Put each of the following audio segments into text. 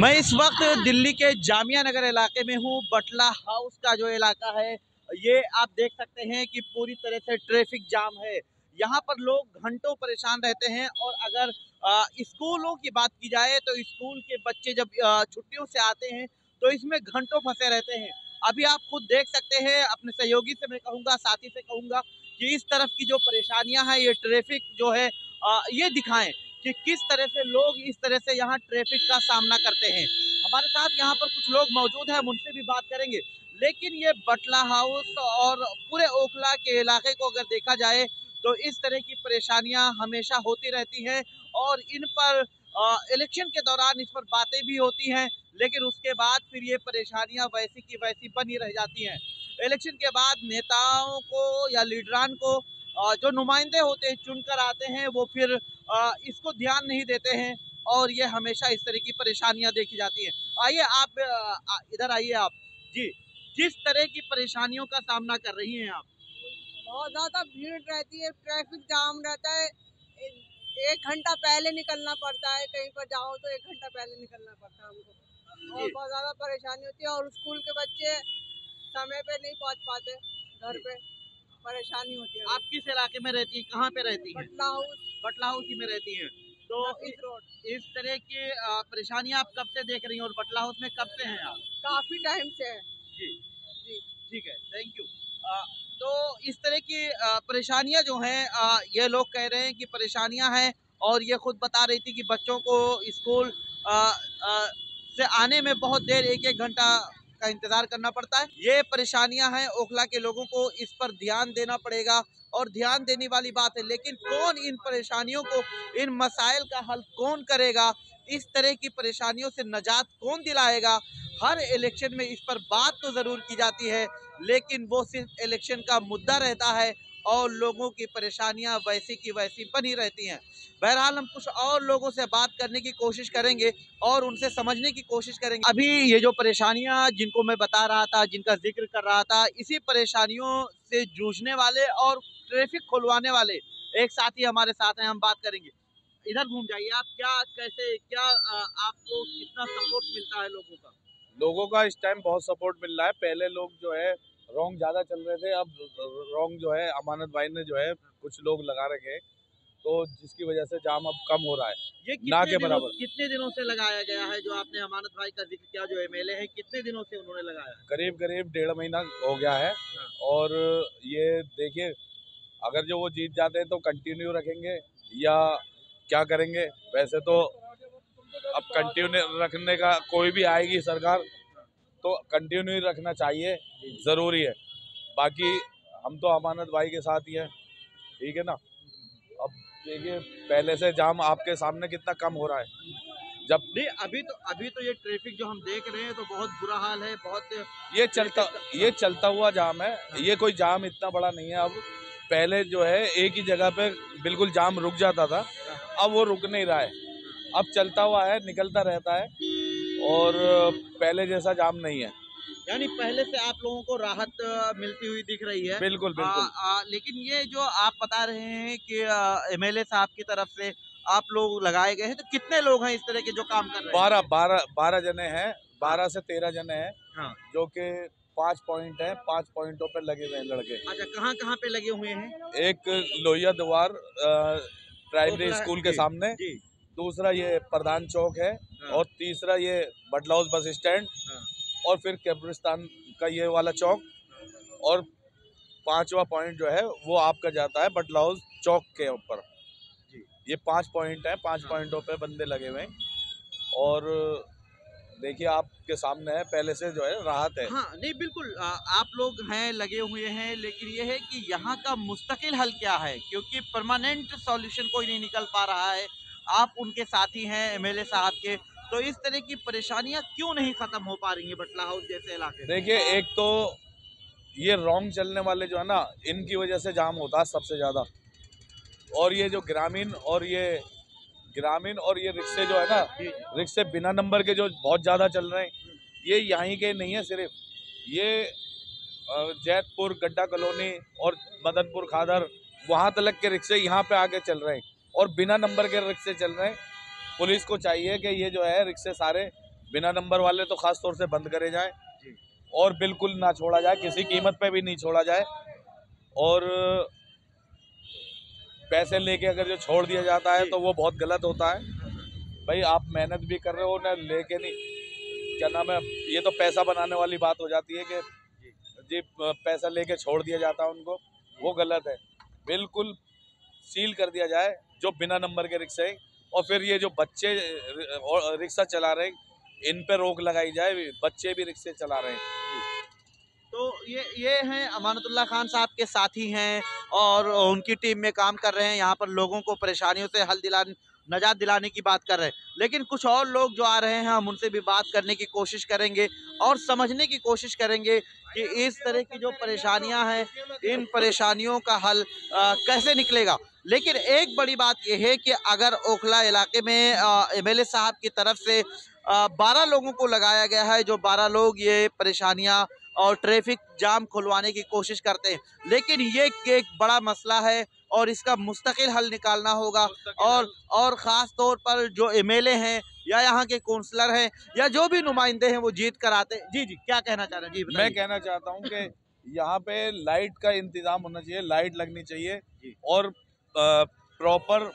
मैं इस वक्त दिल्ली के जामिया नगर इलाके में हूँ। बटला हाउस का जो इलाका है ये आप देख सकते हैं कि पूरी तरह से ट्रैफिक जाम है। यहाँ पर लोग घंटों परेशान रहते हैं। और अगर स्कूलों की बात की जाए तो स्कूल के बच्चे जब छुट्टियों से आते हैं तो इसमें घंटों फंसे रहते हैं। अभी आप खुद देख सकते हैं, अपने सहयोगी से मैं कहूँगा, साथी से कहूँगा कि इस तरफ की जो परेशानियाँ हैं, ये ट्रैफिक जो है ये दिखाएं कि किस तरह से लोग इस तरह से यहाँ ट्रैफिक का सामना करते हैं। हमारे साथ यहाँ पर कुछ लोग मौजूद हैं, हम उनसे भी बात करेंगे। लेकिन ये बटला हाउस और पूरे ओखला के इलाके को अगर देखा जाए तो इस तरह की परेशानियां हमेशा होती रहती हैं। और इन पर इलेक्शन के दौरान इस पर बातें भी होती हैं, लेकिन उसके बाद फिर ये परेशानियां वैसी की वैसी बनी रह जाती हैं। इलेक्शन के बाद नेताओं को या लीडरान को जो नुमाइंदे होते हैं चुनकर आते हैं, वो फिर इसको ध्यान नहीं देते हैं और ये हमेशा इस तरह की परेशानियां देखी जाती हैं। आइए आप इधर आइए आप जी, किस तरह की परेशानियों का सामना कर रही हैं आप? बहुत ज्यादा भीड़ रहती है, ट्रैफिक जाम रहता है। 1 घंटा पहले निकलना पड़ता है, कहीं पर जाओ तो 1 घंटा पहले निकलना पड़ता है हमको। और बहुत ज्यादा परेशानी होती है और स्कूल के बच्चे समय पे नहीं पहुंच पाते घर पे, परेशानी होती है। आप किस इलाके में रहती हैं, कहाँ पे रहती हैं? बटला हाउस, बटला हाउस ही में रहती हैं। तो इस तरह की परेशानियां आप कब से देख रही हैं और बटला हाउस में कब से हैं आप? काफी टाइम से है जी जी। ठीक है, थैंक यू। तो इस तरह की परेशानियां जो हैं, ये लोग कह रहे हैं कि परेशानियां हैं। और ये खुद बता रही थी कि बच्चों को स्कूल से आने में बहुत देर, 1-1 घंटा का इंतजार करना पड़ता है। ये परेशानियां हैं, ओखला के लोगों को इस पर ध्यान देना पड़ेगा और ध्यान देने वाली बात है। लेकिन कौन इन परेशानियों को, इन मसाइल का हल कौन करेगा, इस तरह की परेशानियों से निजात कौन दिलाएगा? हर इलेक्शन में इस पर बात तो जरूर की जाती है, लेकिन वो सिर्फ इलेक्शन का मुद्दा रहता है और लोगों की परेशानियां वैसी की वैसी बनी रहती हैं। बहरहाल हम कुछ और लोगों से बात करने की कोशिश करेंगे और उनसे समझने की कोशिश करेंगे। अभी ये जो परेशानियां जिनको मैं बता रहा था, जिनका जिक्र कर रहा था, इसी परेशानियों से जूझने वाले और ट्रैफिक खुलवाने वाले एक साथी हमारे साथ हैं, हम बात करेंगे। इधर घूम जाइए आप। क्या कैसे क्या आपको कितना सपोर्ट मिलता है लोगों का? लोगों का इस टाइम बहुत सपोर्ट मिल रहा है। पहले लोग जो है रॉन्ग ज्यादा चल रहे थे, अब रॉन्ग जो है अमानत भाई ने जो है कुछ लोग लगा रखे हैं, तो जिसकी वजह से जाम अब कम हो रहा है। ये ना के बराबर। कितने दिनों से लगाया गया है? जो आपने अमानत भाई का जिक्र किया, जो एमएलए है, कितने दिनों से उन्होंने लगाया है? करीब करीब 1.5 महीना हो गया है। हाँ। और ये देखिए, अगर जो वो जीत जाते हैं तो कंटिन्यू रखेंगे या क्या करेंगे। वैसे तो अब कंटिन्यू रखने का, कोई भी आएगी सरकार तो कंटिन्यू रखना चाहिए, ज़रूरी है। बाकी हम तो अमानत भाई के साथ ही हैं, ठीक है ना। अब देखिए, पहले से जाम आपके सामने कितना कम हो रहा है। जब नहीं, अभी तो ये ट्रैफिक जो हम देख रहे हैं तो बहुत बुरा हाल है। बहुत ये चलता हुआ जाम है, ये कोई जाम इतना बड़ा नहीं है। अब पहले जो है एक ही जगह पे बिल्कुल जाम रुक जाता था, अब वो रुक नहीं रहा है, अब चलता हुआ है, निकलता रहता है और पहले जैसा जाम नहीं है। यानी पहले से आप लोगों को राहत मिलती हुई दिख रही है। बिल्कुल बिल्कुल। लेकिन ये जो आप बता रहे हैं कि एमएलए साहब की तरफ से आप लोग लगाए गए हैं, तो कितने लोग हैं इस तरह के जो काम कर रहे हैं? 12 जने हैं, 12 से 13 जने हैं। हाँ। जो कि 5 पॉइंट हैं, 5 पॉइंटों पे लगे हुए हैं लड़के। अच्छा, कहाँ कहाँ पे लगे हुए हैं? एक लोहिया द्वार प्राइमरी स्कूल के सामने, जी। दूसरा ये प्रधान चौक है। हाँ। और तीसरा ये बटला हाउस बस स्टैंड। हाँ। और फिर कब्रिस्तान का ये वाला चौक। और 5वां पॉइंट जो है वो आपका जाता है बटला हाउस चौक के ऊपर। ये 5 पॉइंट है, 5 पॉइंटों पे बंदे लगे हुए हैं। और देखिए आपके सामने है, पहले से जो है राहत है। हाँ, नहीं बिल्कुल, आप लोग हैं लगे हुए हैं, लेकिन ये है कि यहाँ का मुस्तकिल हल क्या है? क्योंकि परमानेंट सॉल्यूशन कोई नहीं निकल पा रहा है। आप उनके साथी हैं एमएलए साहब के, तो इस तरह की परेशानियां क्यों नहीं खत्म हो पा रही हैं बटला हाउस जैसे इलाके? देखिए, एक तो ये रॉन्ग चलने वाले जो है ना, इनकी वजह से जाम होता है सबसे ज़्यादा। और ये जो ग्रामीण और ये रिक्शे जो है ना, रिक्शे बिना नंबर के जो बहुत ज़्यादा चल रहे हैं, ये यहीं के नहीं है। सिर्फ ये जैतपुर, गड्ढा कॉलोनी और मदनपुर खादर, वहाँ तक के रिक्शे यहाँ पे आके चल रहे हैं और बिना नंबर के रिक्शे चल रहे हैं। पुलिस को चाहिए कि ये जो है रिक्शे सारे बिना नंबर वाले तो खास तौर से बंद करे जाए और बिल्कुल ना छोड़ा जाए, किसी कीमत पे भी नहीं छोड़ा जाए। और पैसे लेके अगर जो छोड़ दिया जाता है तो वो बहुत गलत होता है। भाई आप मेहनत भी कर रहे हो ना, लेके नहीं, क्या नाम है, ये तो पैसा बनाने वाली बात हो जाती है कि जी पैसा लेके छोड़ दिया जाता है उनको, वो गलत है। बिल्कुल सील कर दिया जाए जो बिना नंबर के रिक्शे, और फिर ये जो बच्चे रिक्शा चला रहे हैं इन पे रोक लगाई जाए, बच्चे भी रिक्शे चला रहे हैं। तो ये हैं अमानतुल्लाह खान साहब के साथी हैं और उनकी टीम में काम कर रहे हैं, यहाँ पर लोगों को परेशानियों से नजात दिलाने की बात कर रहे हैं। लेकिन कुछ और लोग जो आ रहे हैं, हम उनसे भी बात करने की कोशिश करेंगे और समझने की कोशिश करेंगे कि इस तरह की जो परेशानियां हैं, इन परेशानियों का हल कैसे निकलेगा। लेकिन एक बड़ी बात यह है कि अगर ओखला इलाके में एमएलए साहब की तरफ से 12 लोगों को लगाया गया है, जो 12 लोग ये परेशानियां और ट्रैफिक जाम खुलवाने की कोशिश करते हैं, लेकिन ये एक बड़ा मसला है और इसका मुस्तकिल हल निकालना होगा। और ख़ास तौर पर जो एमएलए हैं या यहाँ के काउंसलर हैं या जो भी नुमाइंदे हैं वो जीत कर आते हैं। जी क्या कहना चाह रहे हैं? जी मैं कहना चाहता हूँ कि यहाँ पे लाइट का इंतजाम होना चाहिए, लाइट लगनी चाहिए और प्रॉपर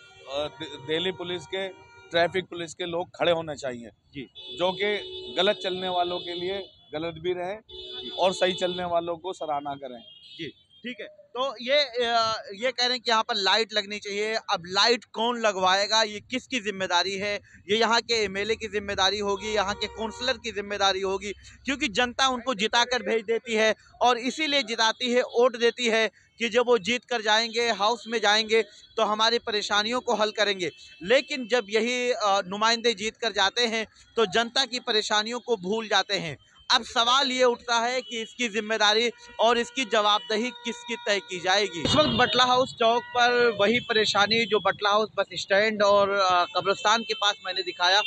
दिल्ली पुलिस के, ट्रैफिक पुलिस के लोग खड़े होने चाहिए जी, जो कि गलत चलने वालों के लिए गलत भी रहें और सही चलने वालों को सराहना करें। जी ठीक है। तो ये कह रहे हैं कि यहाँ पर लाइट लगनी चाहिए। अब लाइट कौन लगवाएगा, ये किसकी जिम्मेदारी है? ये यहाँ के एमएलए की जिम्मेदारी होगी, यहाँ के काउंसलर की जिम्मेदारी होगी, क्योंकि जनता उनको जिताकर भेज देती है और इसीलिए जिताती है, वोट देती है कि जब वो जीत कर जाएंगे, हाउस में जाएंगे तो हमारी परेशानियों को हल करेंगे। लेकिन जब यही नुमाइंदे जीत कर जाते हैं तो जनता की परेशानियों को भूल जाते हैं। अब सवाल ये उठता है कि इसकी जिम्मेदारी और इसकी जवाबदेही किसकी तय की जाएगी। इस वक्त बटला हाउस चौक पर वही परेशानी जो बटला हाउस बस स्टैंड और कब्रिस्तान के पास मैंने दिखाया,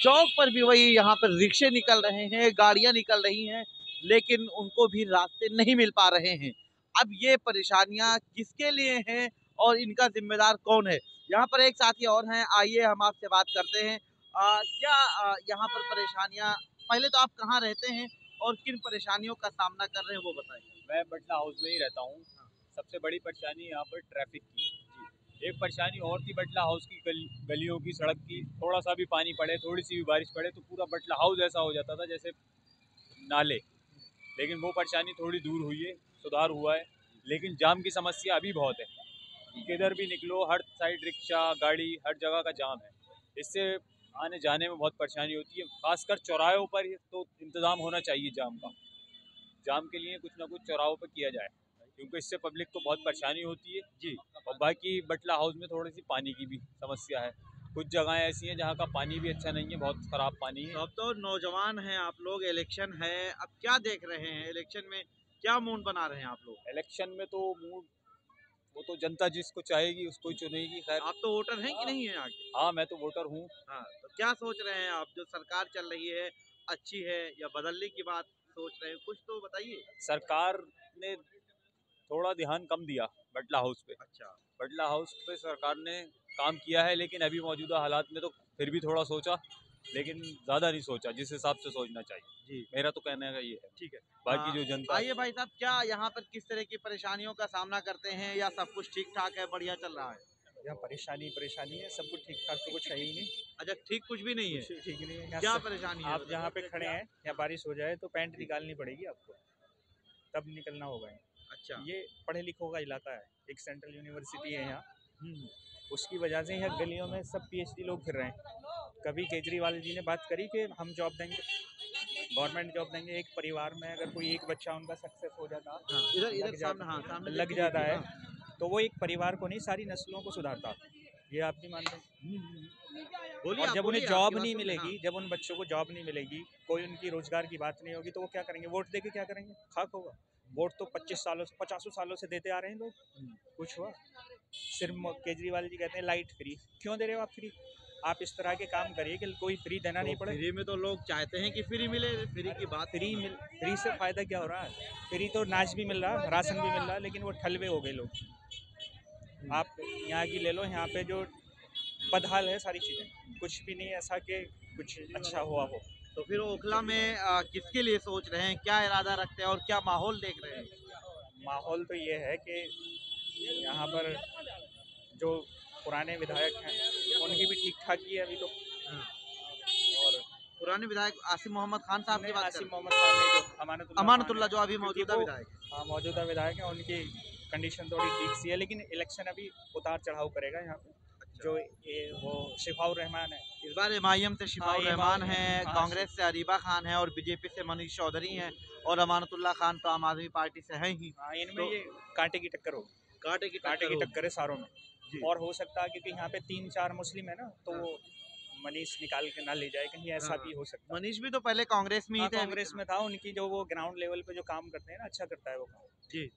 चौक पर भी वही, यहाँ पर रिक्शे निकल रहे हैं, गाड़ियां निकल रही हैं, लेकिन उनको भी रास्ते नहीं मिल पा रहे हैं। अब ये परेशानियां किसके लिए हैं और इनका जिम्मेदार कौन है? यहाँ पर एक साथी और हैं, आइए हम आपसे बात करते हैं। क्या यहाँ पर परेशानियां, पहले तो आप कहाँ रहते हैं और किन परेशानियों का सामना कर रहे हैं वो बताएं। मैं बटला हाउस में ही रहता हूँ। सबसे बड़ी परेशानी यहाँ पर ट्रैफिक की। एक परेशानी और थी बटला हाउस की, गलियों की, सड़क की। थोड़ा सा भी पानी पड़े, थोड़ी सी भी बारिश पड़े तो पूरा बटला हाउस ऐसा हो जाता था जैसे नाले। लेकिन वो परेशानी थोड़ी दूर हुई है, सुधार हुआ है। लेकिन जाम की समस्या अभी बहुत है, किधर भी निकलो हर साइड रिक्शा, गाड़ी, हर जगह का जाम है। इससे आने जाने में बहुत परेशानी होती है। खासकर चौराहों पर तो इंतज़ाम होना चाहिए जाम का। जाम के लिए कुछ ना कुछ चौराहों पर किया जाए, क्योंकि इससे पब्लिक को बहुत परेशानी होती है जी। और बाकी बटला हाउस में थोड़ी सी पानी की भी समस्या है। कुछ जगहें ऐसी हैं जहाँ का पानी भी अच्छा नहीं है, बहुत ख़राब पानी है। अब तो नौजवान हैं आप लोग, इलेक्शन है, अब क्या देख रहे हैं? इलेक्शन में क्या मूड बना रहे हैं आप लोग? इलेक्शन में तो मूड, वो तो जनता जिसको चाहेगी उसको ही चुनेगी। खैर आप तो वोटर हैं कि नहीं है आगे? हाँ, मैं तो वोटर हूँ। हाँ, तो क्या सोच रहे हैं आप? जो सरकार चल रही है अच्छी है या बदलने की बात सोच रहे हैं? कुछ तो बताइए। सरकार ने थोड़ा ध्यान कम दिया बटला हाउस पे। अच्छा, बटला हाउस पे सरकार ने काम किया है, लेकिन अभी मौजूदा हालात में तो फिर भी थोड़ा सोचा, लेकिन ज़्यादा नहीं सोचा जिस हिसाब से सोचना चाहिए जी। मेरा तो कहने का ये है। ठीक है। बाकी जो जनता, आइए भाई साहब, क्या यहाँ पर किस तरह की परेशानियों का सामना करते हैं या सब कुछ ठीक ठाक है, बढ़िया चल रहा है? यहाँ परेशानी है, सब कुछ ठीक ठाक तो कुछ है ही नहीं। अच्छा, ठीक कुछ भी नहीं है? कुछ ठीक नहीं है। क्या परेशानी है? आप जहाँ पे खड़े हैं या बारिश हो जाए तो पैंट निकालनी पड़ेगी आपको, तब निकलना होगा। अच्छा, ये पढ़े लिखों का इलाका है, एक सेंट्रल यूनिवर्सिटी है यहाँ। उसकी वजह से यहाँ गलियों में सब PhD लोग फिर रहे हैं। कभी केजरीवाल जी ने बात करी कि हम जॉब देंगे, गवर्नमेंट जॉब देंगे। एक परिवार में अगर कोई एक बच्चा उनका सक्सेस हो जाता, लग जाता है, तो वो एक परिवार को नहीं सारी नस्लों को सुधारता। ये आप नहीं मानते? और जब उन्हें जॉब नहीं मिलेगी, जब उन बच्चों को जॉब नहीं मिलेगी, कोई उनकी रोजगार की बात नहीं होगी, तो वो क्या करेंगे? वोट दे के क्या करेंगे? खाक होगा। वोट तो 25 सालों से 50 सालों से देते आ रहे हैं लोग, कुछ हुआ? सिर्फ केजरीवाल जी कहते हैं लाइट फ्री। क्यों दे रहे हो आप फ्री? आप इस तरह के काम करिए कि कोई फ्री देना नहीं पड़े। फ्री में तो लोग चाहते हैं कि फ्री मिले, फ्री की बात। फ्री से फ़ायदा क्या हो रहा है? फ्री तो नाच भी मिल रहा है, राशन भी मिल रहा है, लेकिन वो ठलवे हो गए लोग। आप यहाँ की ले लो, यहाँ पे जो बदहाल है सारी चीज़ें, कुछ भी नहीं ऐसा कि कुछ अच्छा हुआ हो। तो फिर ओखला में किसके लिए सोच रहे हैं, क्या इरादा रखते हैं और क्या माहौल देख रहे हैं? माहौल तो ये है कि यहाँ पर जो पुराने विधायक हैं उनकी भी ठीक ठाक ही है अभी तो। हाँ। और पुराने विधायक आसिम मोहम्मद खान साहब की बात आसिम करें, मोहम्मद खान ने जो अमानतुल्लाह जो अभी क्योंकि मौजूदा वो विधायक है। हाँ मौजूदा विधायक हैं, उनकी कंडीशन थोड़ी ठीक सी है, लेकिन इलेक्शन अभी उतार चढ़ाव करेगा यहाँ पे। जो ये वो शिफाउर रहमान है, इस बार एमआईएम से शिफाउर रहमान है, हाँ, कांग्रेस से अरीबा खान है और बीजेपी से मनीष चौधरी हैं और अमानतुल्लाह खान तो आम आदमी पार्टी से हैं ही। हाँ, इनमें तो ये कांटे की टक्कर होगी, कांटे की टक्कर है सारों में। जी। और हो सकता है क्योंकि यहाँ पे 3-4 मुस्लिम है ना, तो हाँ। वो मनीष निकाल के ना ले जाए कहीं, ऐसा हाँ। भी हो सकता है। मनीष भी तो पहले कांग्रेस में ही हाँ, थे। कांग्रेस में था, उनकी जो वो ग्राउंड लेवल पे जो काम करते हैं ना, अच्छा करता है वो काम। जी।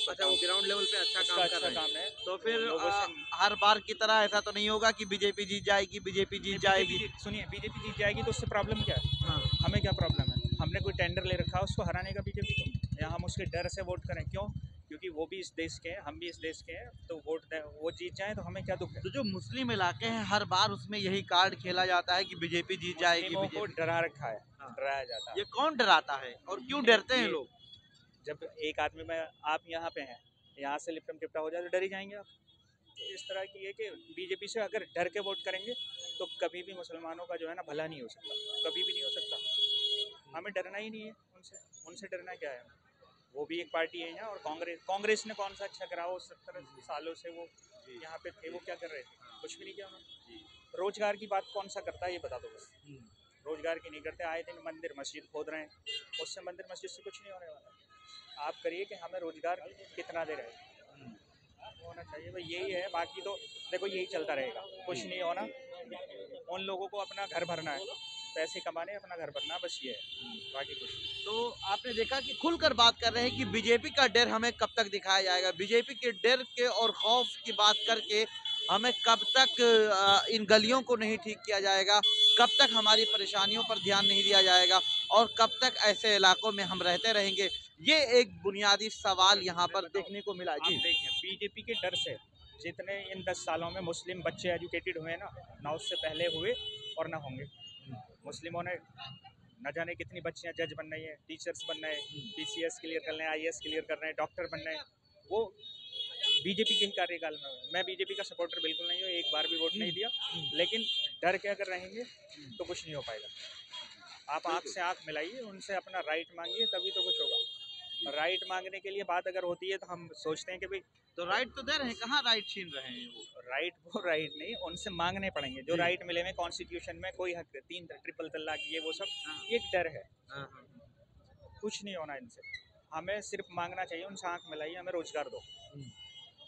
अच्छा, वो ग्राउंड लेवल पे अच्छा उसका काम कर अच्छा रहे हैं। काम है। तो फिर लोगों से हर बार की तरह ऐसा तो नहीं होगा कि बीजेपी जीत जाएगी, बीजेपी जीत जाएगी। सुनिए, बीजेपी जीत जाएगी तो उससे प्रॉब्लम क्या है? हाँ। हमें क्या प्रॉब्लम है? हमने कोई टेंडर ले रखा है उसको हराने का बीजेपी को, या हम उसके डर से वोट करें? क्यों? क्योंकि वो भी इस देश के हैं, हम भी इस देश के हैं, तो वोट दें, वो जीत जाए तो हमें क्या दुख है? तो जो मुस्लिम इलाके हैं हर बार उसमें यही कार्ड खेला जाता है कि बीजेपी जीत जाएगी, मुस्लिमों को बीजेपी। डरा रखा है, हाँ। डराया जाता है। ये कौन डराता है और क्यों डरते हैं ये- लोग? जब एक आदमी में आप यहाँ पे हैं, यहाँ से लिपटम टिपटा हो जाए तो डर ही जाएंगे आप। तो इस तरह की है कि बीजेपी से अगर डर के वोट करेंगे तो कभी भी मुसलमानों का जो है ना भला नहीं हो सकता, कभी भी नहीं हो सकता। हमें डरना ही नहीं है उनसे, उनसे डरना क्या है? वो भी एक पार्टी है यहाँ, और कांग्रेस ने कौन सा अच्छा करा? वो 70 सालों से वो यहाँ पे थे, वो क्या कर रहे थे? कुछ भी नहीं किया उन्होंने। रोजगार की बात कौन सा करता है ये बता दो बस। रोजगार की नहीं करते, आए दिन मंदिर मस्जिद खोद रहे हैं, उससे मंदिर मस्जिद से कुछ नहीं होने वाला। आप करिए कि हमें रोजगार कितना दे रहे हैं, होना चाहिए भाई, यही है। बाकी तो देखो यही चलता रहेगा, कुछ नहीं होना। उन लोगों को अपना घर भरना है, पैसे कमाने, अपना घर भरना, बस ये है, बाकी कुछ नहीं। तो आपने देखा कि खुलकर बात कर रहे हैं कि बीजेपी का डर हमें कब तक दिखाया जाएगा, बीजेपी के डर के और खौफ की बात करके हमें कब तक इन गलियों को नहीं ठीक किया जाएगा, कब तक हमारी परेशानियों पर ध्यान नहीं दिया जाएगा और कब तक ऐसे इलाकों में हम रहते रहेंगे, ये एक बुनियादी सवाल यहाँ पर देखने को मिला। आप जी। देखें, बीजेपी के डर से जितने इन 10 सालों में मुस्लिम बच्चे एजुकेटेड हुए ना उससे पहले हुए और ना होंगे। मुस्लिमों ने न जाने कितनी बच्चियां जज बन रही हैं, टीचर्स बन रहे हैं, पीसीएस क्लियर कर रहे हैं, आईएएस क्लियर कर रहे हैं, डॉक्टर बन रहे हैं, वो बीजेपी के ही कार्यकाल में हुए। मैं बीजेपी का सपोर्टर बिल्कुल नहीं हूँ, एक बार भी वोट नहीं दिया, लेकिन डर के अगर रहेंगे तो कुछ नहीं हो पाएगा। आप आँख से आँख मिलाइए, उनसे अपना राइट मांगिए, तभी तो कुछ होगा। राइट मांगने के लिए बात अगर होती है तो हम सोचते हैं कि भाई तो राइट तो दे रहे हैं, कहाँ राइट छीन रहे हैं वो? वो राइट नहीं, उनसे मांगने पड़ेंगे जो राइट मिले में कॉन्स्टिट्यूशन में कोई हक, 3 ट्रिपल तलाक, ये वो सब एक डर है। कुछ नहीं होना इनसे, हमें सिर्फ मांगना चाहिए, उनसे आंख मिलाइए, हमें रोजगार दो।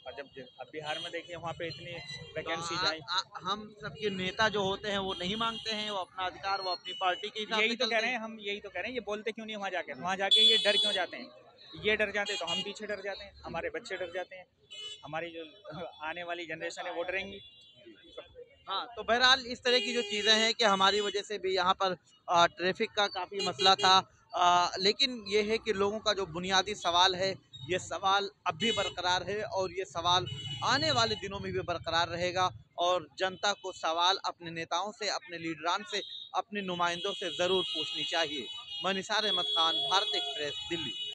और जब अब बिहार में देखिए वहाँ पे इतनी वैकेंसी तो आई, हम सबके नेता जो होते हैं वो नहीं मांगते हैं, वो अपना अधिकार वो अपनी पार्टी के हिसाब से यही तो चलते कह रहे हैं हम, यही तो कह रहे हैं, ये बोलते क्यों नहीं वहाँ जाके ये डर क्यों जाते हैं? ये डर जाते तो हम पीछे डर जाते हैं, हमारे बच्चे डर जाते हैं, हमारी जो आने वाली जनरेशन है वो डरेंगी। हाँ, तो बहरहाल इस तरह की जो चीज़ें हैं कि हमारी वजह से भी यहाँ पर ट्रैफिक का काफ़ी मसला था, लेकिन ये है कि लोगों का जो बुनियादी सवाल है ये सवाल अब भी बरकरार है और ये सवाल आने वाले दिनों में भी बरकरार रहेगा और जनता को सवाल अपने नेताओं से, अपने लीडरान से, अपने नुमाइंदों से ज़रूर पूछनी चाहिए। मैं निसार अहमद खान, भारत एक्सप्रेस, दिल्ली।